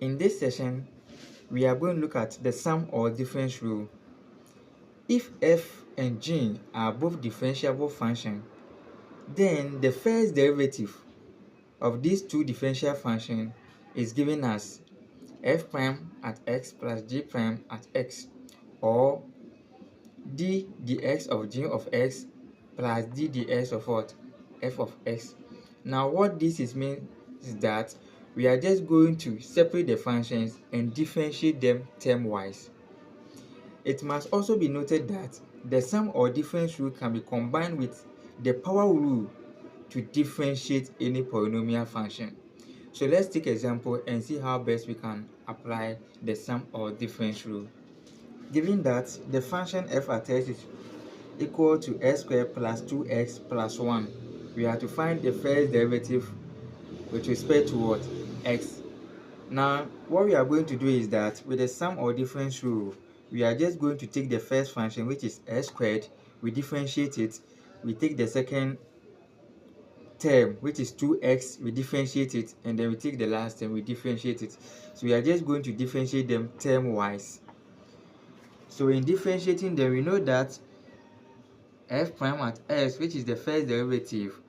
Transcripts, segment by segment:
In this session, we are going to look at the sum or difference rule. If f and g are both differentiable functions, then the first derivative of these two differential functions is given as f prime at x plus g prime at x, or d dx of g of x plus d dx of what? F of x. Now what this means is that we are just going to separate the functions and differentiate them term-wise. It must also be noted that the sum or difference rule can be combined with the power rule to differentiate any polynomial function. So let's take an example and see how best we can apply the sum or difference rule. Given that the function f at x is equal to x squared plus 2x plus 1, we have to find the first derivative with respect to what? X. Now, what we are going to do is that with the sum or difference rule, we are just going to take the first function, which is x squared, we differentiate it. We take the second term, which is 2x, we differentiate it, and then we take the last term, we differentiate it. So we are just going to differentiate them term-wise. So in differentiating them, we know that f prime at x, which is the first derivative,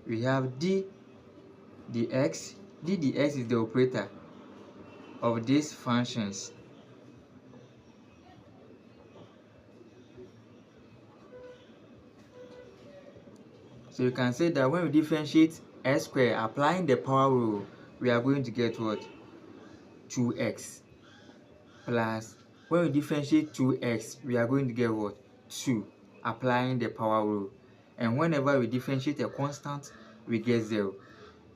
we have d dx. d dx is the operator of these functions. So you can say that when we differentiate x squared applying the power rule, we are going to get what? 2x. Plus, when we differentiate 2x, we are going to get what? 2, applying the power rule. And whenever we differentiate a constant, we get 0.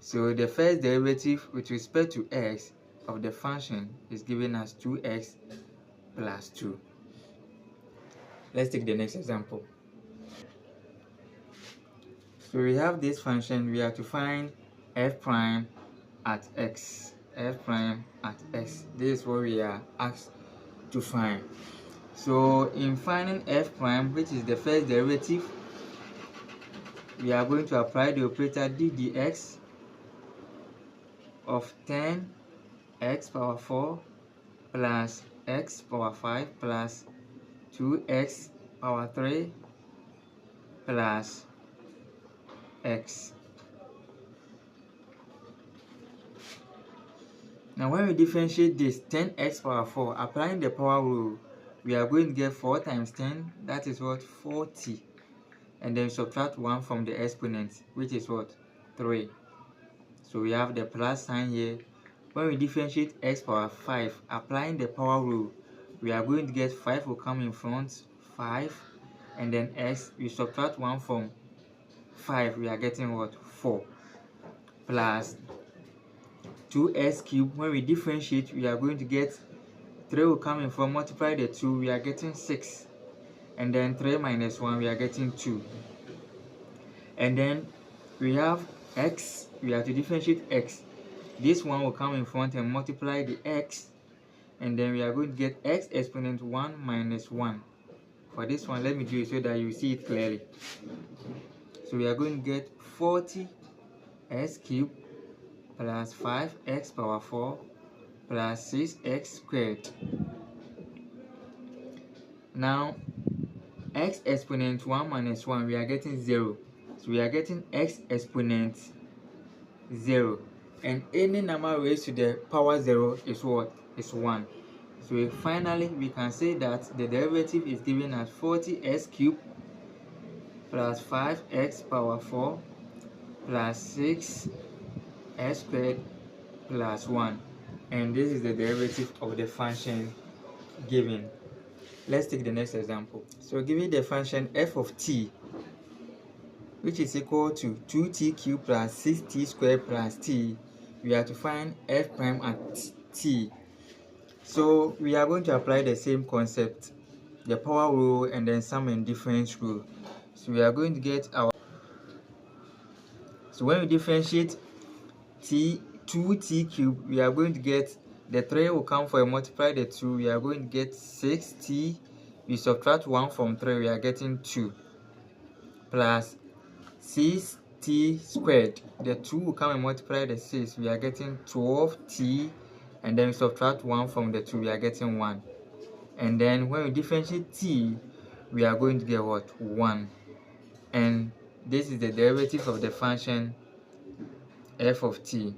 So the first derivative with respect to x of the function is given as 2x plus 2. Let's take the next example. So we have this function, we have to find f prime at x. F prime at x. This is what we are asked to find. So in finding f prime, which is the first derivative, we are going to apply the operator d dx of 10x power 4 plus x power 5 plus 2x power 3 plus x. Now when we differentiate this 10x power 4, applying the power rule, we are going to get 4 times 10, that is what? 40. And then subtract 1 from the exponent, which is what? 3. So we have the plus sign here. When we differentiate x power 5, applying the power rule, we are going to get 5 will come in front, 5, and then x, we subtract 1 from 5, we are getting what? 4, plus 2x cubed. When we differentiate, we are going to get 3 will come in front, multiply the 2, we are getting 6, and then 3 minus 1, we are getting 2. And then we have x, we have to differentiate x. This one will come in front and multiply the x, and then we are going to get x exponent 1 minus 1. For this one, let me do it so that you see it clearly. So we are going to get 40x cubed plus 5x power 4 plus 6x squared. Now, x exponent 1 minus 1, we are getting 0. So we are getting x exponent 0. And any number raised to the power 0 is what? Is 1. So finally, we can say that the derivative is given as 40x cubed plus 5x power 4 plus 6x squared plus 1. And this is the derivative of the function given. Let's take the next example. So given the function f of t, which is equal to 2t cubed plus 6t squared plus t, we have to find f prime at t. So we are going to apply the same concept, the power rule and then sum and difference rule. So we are going to get our, so when we differentiate t 2t cubed, we are going to get the 3 will come for a multiply the 2, we are going to get 6t, we subtract 1 from 3, we are getting 2, plus 6t squared, the 2 will come and multiply the 6, we are getting 12t and then we subtract 1 from the 2, we are getting 1. And then when we differentiate t, we are going to get what? 1. And this is the derivative of the function f of t.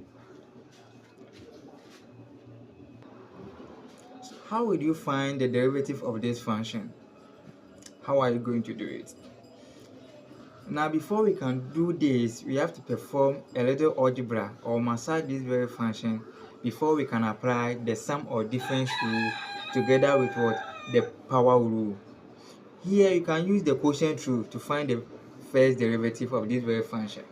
So how would you find the derivative of this function? How are you going to do it? Now, before we can do this, we have to perform a little algebra or massage this very function before we can apply the sum or difference rule together with what? The power rule. Here you can use the quotient rule to find the first derivative of this very function,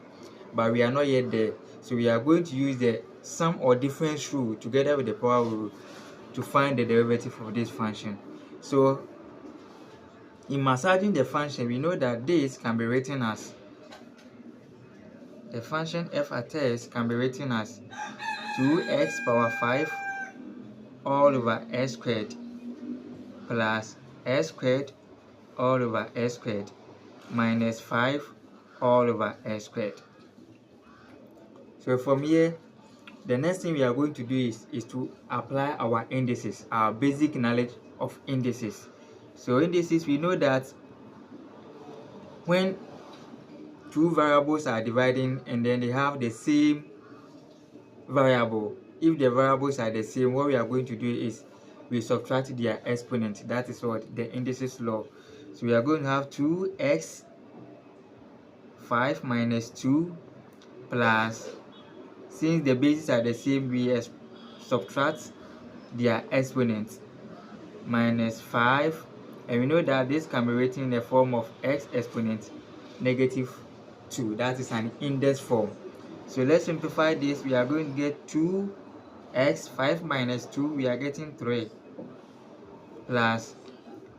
but we are not yet there. So we are going to use the sum or difference rule together with the power rule to find the derivative of this function. So in massaging the function, we know that this can be written as, the function f at s can be written as 2x power 5 all over s squared plus s squared all over s squared minus 5 all over s squared. So from here, the next thing we are going to do is to apply our indices, our basic knowledge of indices. So indices, we know that when two variables are dividing and then they have the same variable, if the variables are the same, what we are going to do is we subtract their exponent. That is what the indices law. So we are going to have 2x 5 minus 2 plus, since the bases are the same, we subtract their exponent, minus 5, and we know that this can be written in the form of x exponent negative 2. That is an index form. So let's simplify this. We are going to get 2x 5 minus 2, we are getting 3, plus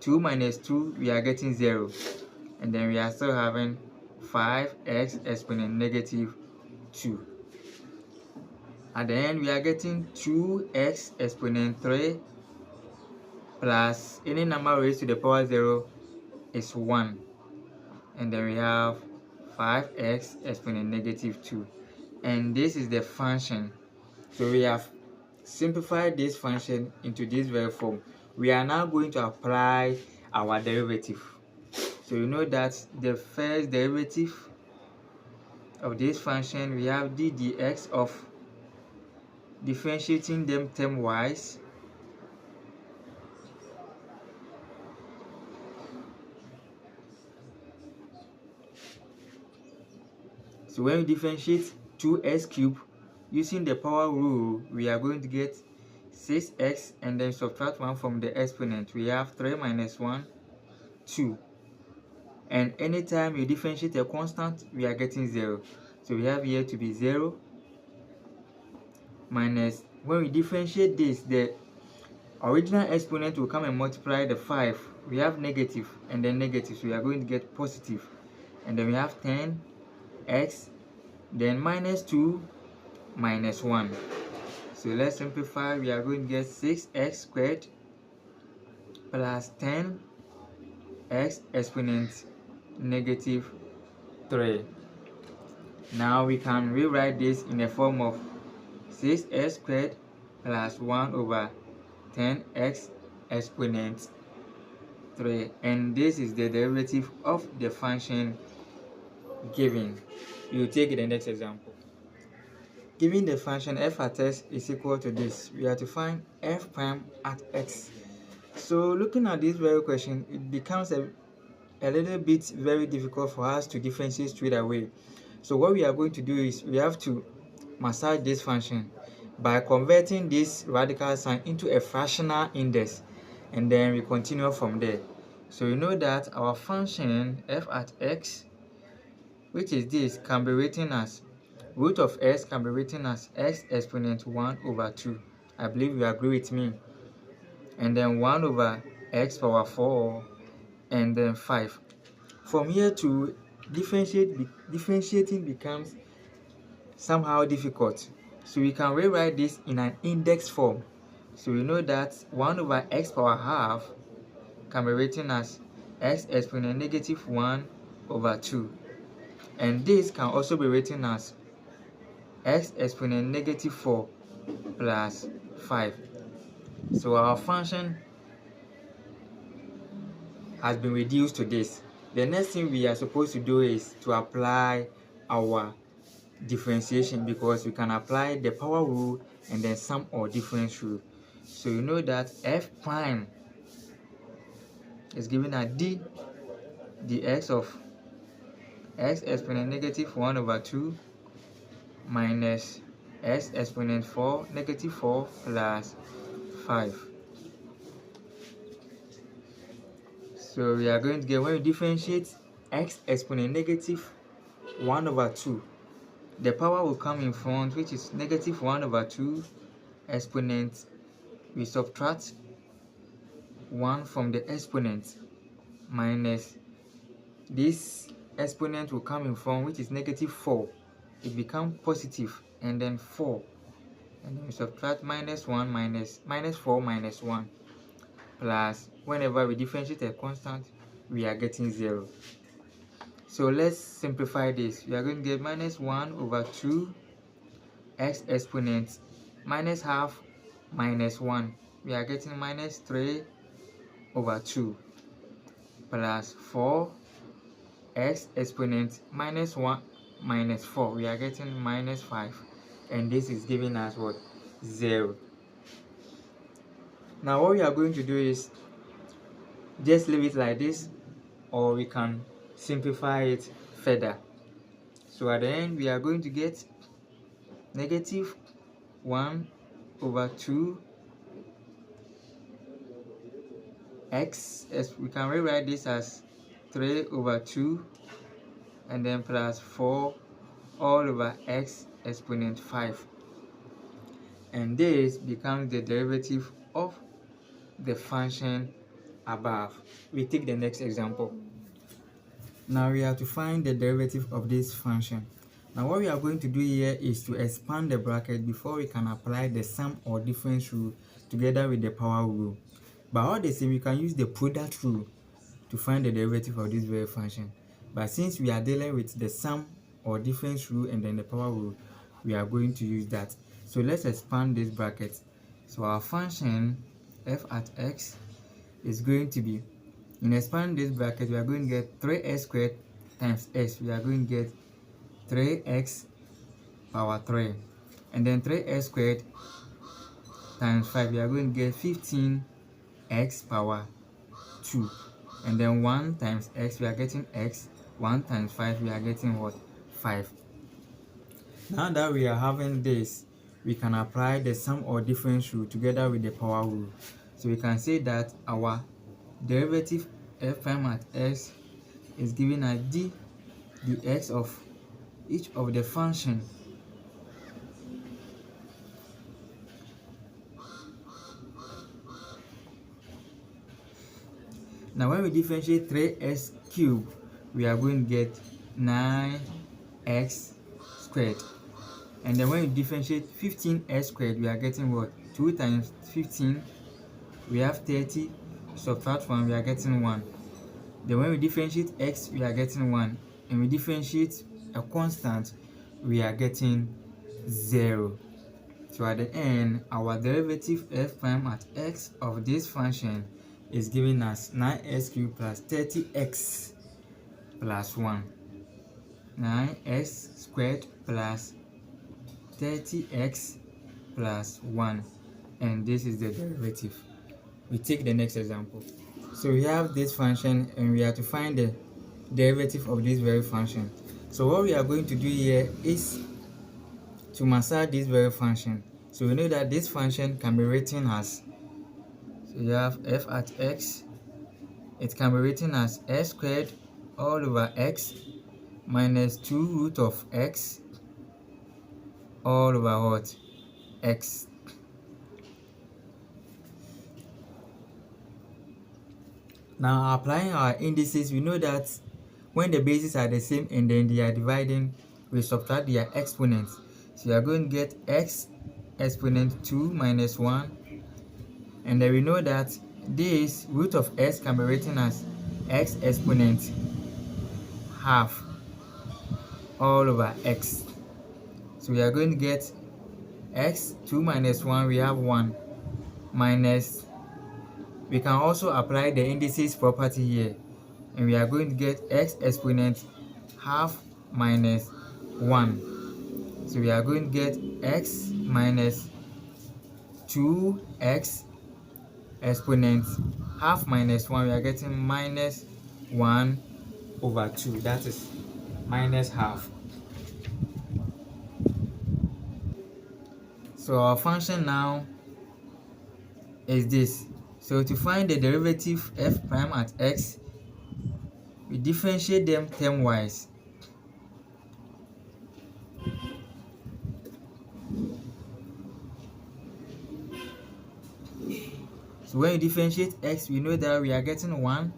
2 minus 2, we are getting 0, and then we are still having 5x exponent negative 2. At the end, we are getting 2x exponent 3 plus any number raised to the power 0 is 1. And then we have 5x exponent negative 2. And this is the function. So we have simplified this function into this very form. We are now going to apply our derivative. So you know that the first derivative of this function, we have d dx of differentiating them term-wise. So when we differentiate 2x cubed using the power rule, we are going to get 6x and then subtract 1 from the exponent. We have 3 minus 1, 2. And anytime you differentiate a constant, we are getting 0. So we have here to be 0 minus, when we differentiate this, the original exponent will come and multiply the 5. We have negative and then negative, so we are going to get positive. And then we have 10x, then minus 2 minus 1. So let's simplify. We are going to get 6x squared plus 10x exponent negative 3. Now we can rewrite this in the form of 6x squared plus 1 over 10x exponent 3. And this is the derivative of the function given. You take the next example. Given the function f at x is equal to this, we have to find f prime at x. So looking at this very question, it becomes a little bit very difficult for us to differentiate straight away. So what we are going to do is we have to massage this function by converting this radical sign into a fractional index, and then we continue from there. So you know that our function f at x, which is this, can be written as root of x can be written as x exponent 1 over 2. I believe you agree with me. And then 1 over x power 4 and then 5. From here to differentiating becomes somehow difficult. So we can rewrite this in an index form. So we know that 1 over x power half can be written as x exponent negative 1 over 2. And this can also be written as x exponent negative 4 plus 5. So our function has been reduced to this. The next thing we are supposed to do is to apply our differentiation, because we can apply the power rule and then sum or difference rule. So you know that f prime is given as dx of x exponent negative 1 over 2 minus x exponent 4 negative 4 plus 5. So we are going to get, when we differentiate x exponent negative 1 over 2, the power will come in front, which is negative 1 over 2 exponent. We subtract 1 from the exponent minus this exponent will come in front, which is negative 4. It becomes positive, and then 4. And then we subtract minus 1 minus 4 minus 1 plus, whenever we differentiate a constant, we are getting 0. So let's simplify this. We are going to get minus 1 over 2 x exponent minus half minus 1. We are getting minus 3 over 2 plus 4 x exponent minus 1 minus 4. We are getting minus 5. And this is giving us what? 0. Now what we are going to do is just leave it like this, or we can simplify it further. So at the end we are going to get negative 1 over 2 x, as we can rewrite this as 3 over 2 and then plus 4 all over x exponent 5, and this becomes the derivative of the function above. We take the next example. Now we have to find the derivative of this function. Now what we are going to do here is to expand the bracket before we can apply the sum or difference rule together with the power rule. But all the same, we can use the product rule to find the derivative of this very function. But since we are dealing with the sum or difference rule and then the power rule, we are going to use that. So let's expand this bracket. So our function f at x is going to be, in expanding this bracket, we are going to get 3x squared times s. We are going to get 3x power 3, and then 3x squared times 5. We are going to get 15x power 2, and then 1 times x, we are getting x. 1 times 5, we are getting what? 5. Now that we are having this, we can apply the sum or difference rule together with the power rule. So we can say that our derivative f prime at x is given as dx of each of the function Now when we differentiate 3x cubed, we are going to get 9x squared. And then when we differentiate 15x squared, we are getting what? 2 times 15, we have 30, subtract 1, we are getting 1. Then when we differentiate x, we are getting 1. And we differentiate a constant, we are getting 0. So at the end, our derivative f prime at x of this function is giving us 9x cubed plus 30x plus 1. 9x squared plus 30x plus 1. And this is the derivative. We take the next example. So we have this function and we have to find the derivative of this very function. So what we are going to do here is to massage this very function. So we know that this function can be written as, so you have f at x, it can be written as x squared all over x minus 2 root of x all over what? X. Now applying our indices, we know that when the bases are the same and then they are dividing, we subtract their exponents. So you are going to get x exponent 2 minus 1, and then we know that this root of x can be written as x exponent half all over x. So we are going to get x, 2 minus 1, we have 1, minus, we can also apply the indices property here, and we are going to get x exponent half minus 1. So we are going to get x minus 2x exponent half minus 1. We are getting minus 1 over 2. That is minus half. So our function now is this. So to find the derivative f prime at x, we differentiate them term-wise. So when we differentiate x, we know that we are getting 1.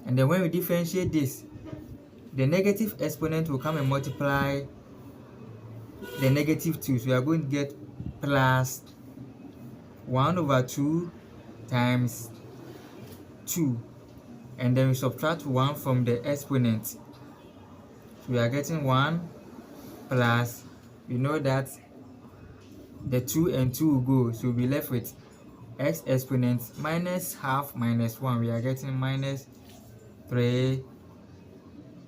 And then when we differentiate this, the negative exponent will come and multiply the negative 2. So we are going to get plus 1 over 2 times 2. And then we subtract 1 from the exponent. So we are getting 1 plus, we know that the 2 and 2 will go. So we'll be left with x exponent minus half minus 1. We are getting minus 3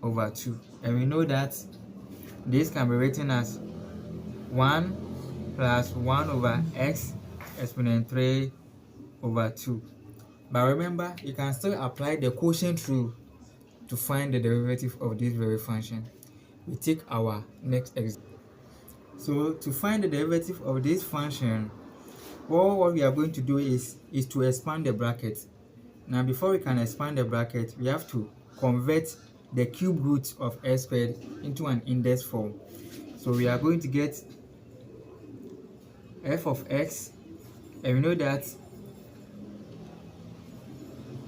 over 2. And we know that this can be written as 1 plus 1 over x exponent 3 over 2. But remember, you can still apply the quotient rule to find the derivative of this very function. We take our next example. So to find the derivative of this function, what we are going to do is to expand the bracket. Now before we can expand the bracket, we have to convert the cube root of x squared into an index form. So we are going to get f of x, and we know that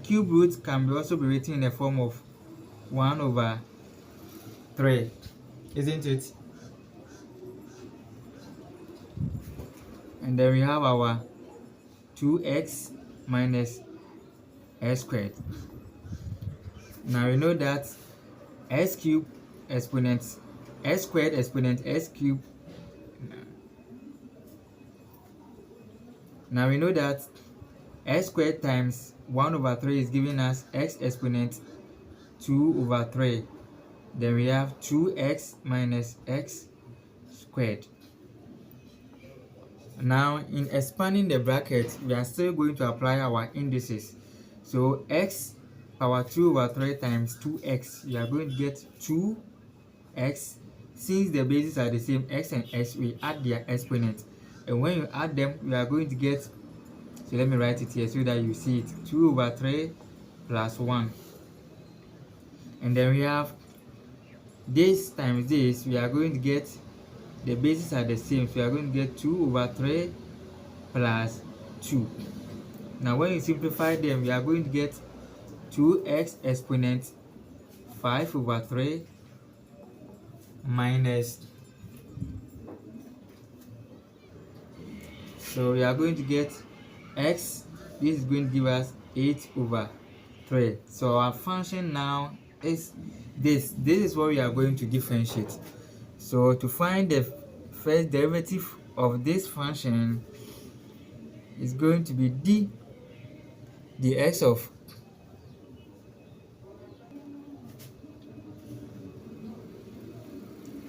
cube root can also be written in the form of 1 over 3, isn't it? And then we have our 2x minus x squared. Now we know that x cubed exponent x squared exponent x cubed. Now we know that x squared times 1 over 3 is giving us x exponent 2 over 3. Then we have 2x minus x squared. Now in expanding the bracket, we are still going to apply our indices. So x power 2 over 3 times 2x, we are going to get 2x. Since the bases are the same, x and x, we add their exponent. And when you add them, we are going to get, so let me write it here so that you see it, 2 over 3 plus 1. And then we have this times this, we are going to get, the bases are the same, so we are going to get 2 over 3 plus 2. Now when you simplify them, we are going to get 2x exponent 5 over 3 minus, so we are going to get x, this is going to give us 8 over 3. So our function now is this is what we are going to differentiate. So to find the first derivative of this function is going to be dx of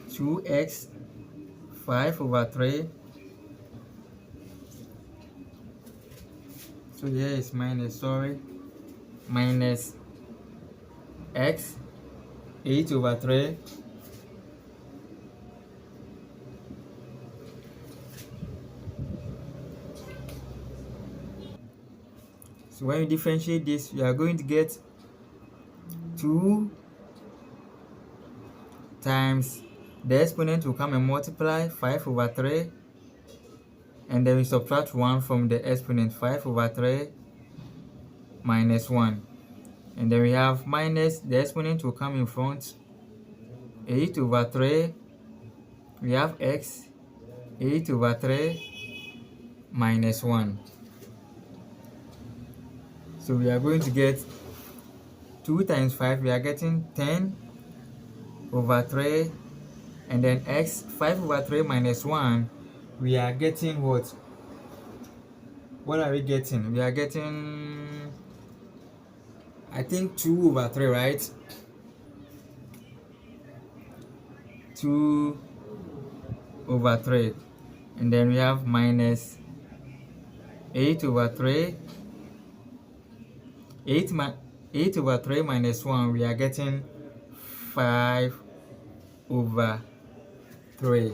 2x 5 over 3. So here is minus, minus x 8 over 3 So when we differentiate this, we are going to get 2 times the exponent will come and multiply 5 over 3, and then we subtract 1 from the exponent, 5 over 3 minus 1, and then we have minus, the exponent will come in front, 8 over 3, we have x 8 over 3 minus 1. So we are going to get 2 times 5, we are getting 10 over 3, and then x 5 over 3 minus 1, we are getting what? What are we getting? We are getting, I think, 2 over 3, right? 2 over 3. And then we have minus 8 over 3. 8 over 3 minus 1, we are getting 5 over 3.